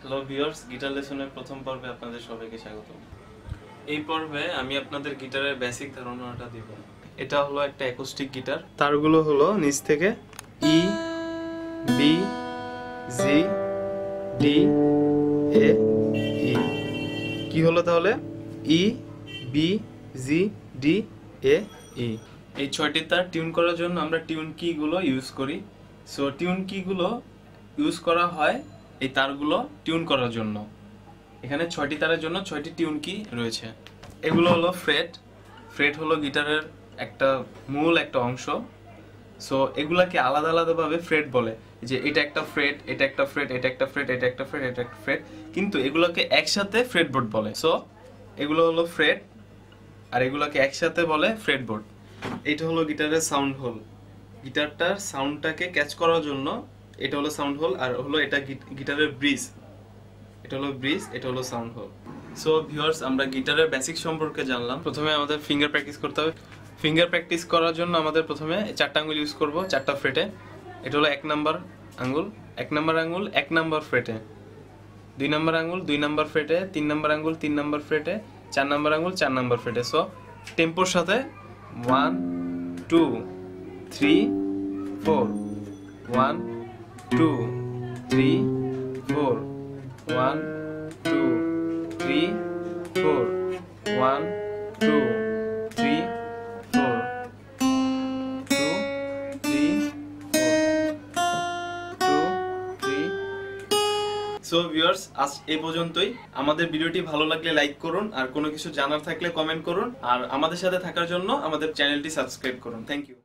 Hello viewers, guitar লেসনের প্রথম পর্বে আপনাদের সবাইকে স্বাগত। এই পর্বে আমি আপনাদের গিটারের বেসিক ধারণাটা দিব। এটা হলো একটা অ্যাকোস্টিক গিটার। তারগুলো হলো নিচ থেকে ই, বি, জি, ডি, এ, ই। কি হলো তাহলে? ই, বি, জি, ডি, এ, ই। এই 6টি তার টিউন করার জন্য আমরা টিউন কি গুলো ইউজ করি। সো টিউন কি গুলো ইউজ করা হয় এই তারগুলো টিউন করার জন্য। এখানে 6টি তারের জন্য 6টি টিউন কি রয়েছে। এগুলো হলো ফ্রেট। ফ্রেট হলো গিটারের মূল একটা অংশ। সো এগুলাকে আলাদা আলাদাভাবে ফ্রেট বলে, যে এটা একটা ফ্রেট, এটা একটা ফ্রেট, এটা একটা ফ্রেট, এটা একটা ফ্রেট, এটা একটা ফ্রেট, কিন্তু এগুলোকে একসাথে ফ্রেটবোর্ড বলে। সো এগুলো হলো ফ্রেট আর এগুলোকে একসাথে বলে ফ্রেটবোর্ড। এটা হলো গিটারের সাউন্ড হোল। গিটারটার সাউন্ডটাকে ক্যাচ করার জন্য এটা হলো সাউন্ড হোল, আর হলো এটা গিটারের ব্রিজ। এটা হলো ব্রিজ, এটা হলো সাউন্ড হোল। সো ভিউয়ার্স, আমরা গিটারের বেসিক সম্পর্কে জানলাম। প্রথমে আমাদের ফিঙ্গার প্র্যাকটিস করতে হবে। ফিঙ্গার প্র্যাকটিস করার জন্য আমাদের প্রথমে 4টা আঙ্গুল ইউজ করব, 4টা ফ্রেটে। এটা হলো 1 নাম্বার আঙ্গুল, 1 নাম্বার আঙ্গুল 1 নাম্বার ফ্রেটে, 2 নাম্বার আঙ্গুল 2 নাম্বার ফ্রেটে, 3 নাম্বার আঙ্গুল 3 নাম্বার ফ্রেটে, 4 নাম্বার আঙ্গুল 4 নাম্বার ফ্রেটে। সো টেম্পোর সাথে 1 2 3 4, 1 2 3 4, 1 2 3 4, 1 2 3 4, 2 3 4, 2 3। সো ভিউয়ার্স, আজ এই পর্যন্তই। আমাদের ভিডিওটি ভালো লাগলে লাইক করুন, আর কোনো কিছু জানার থাকলে কমেন্ট করুন, আর আমাদের সাথে থাকার জন্য আমাদের চ্যানেলটি সাবস্ক্রাইব করুন। Thank you.